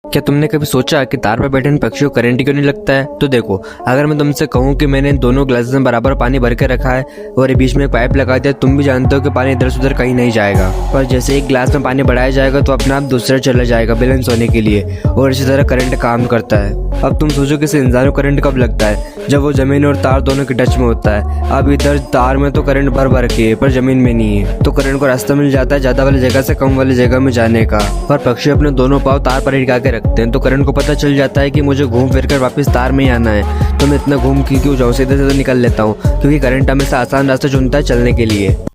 क्या तुमने कभी सोचा कि तार पर बैठे इन पक्षियों को करंट क्यों नहीं लगता है? तो देखो, अगर मैं तुमसे कहूँ कि मैंने इन दोनों ग्लासेस में बराबर पानी भर के रखा है और बीच में एक पाइप लगा दिया, तुम भी जानते हो कि पानी इधर से उधर कहीं नहीं जाएगा। पर जैसे एक ग्लास में पानी बढ़ाया जाएगा तो अपने आप दूसरा चला जाएगा बैलेंस होने के लिए, और इसी तरह करंट काम करता है। अब तुम सोचो कि इस इंसान को करंट कब लगता है? जब वो जमीन और तार दोनों के टच में होता है। अब इधर तार में तो करंट भर के है पर जमीन में नहीं है, तो करंट को रास्ता मिल जाता है ज्यादा वाली जगह से कम वाली जगह में जाने का। पर पक्षी अपने दोनों पाँव तार पर हिला के रखते हैं, तो करंट को पता चल जाता है कि मुझे घूम फिर कर वापस तार में ही आना है, तो मैं इतना घूम क्यों जाऊँ, सीधे सीधे निकल लेता हूँ, क्योंकि करंट हमेशा आसान रास्ता चुनता है चलने के लिए।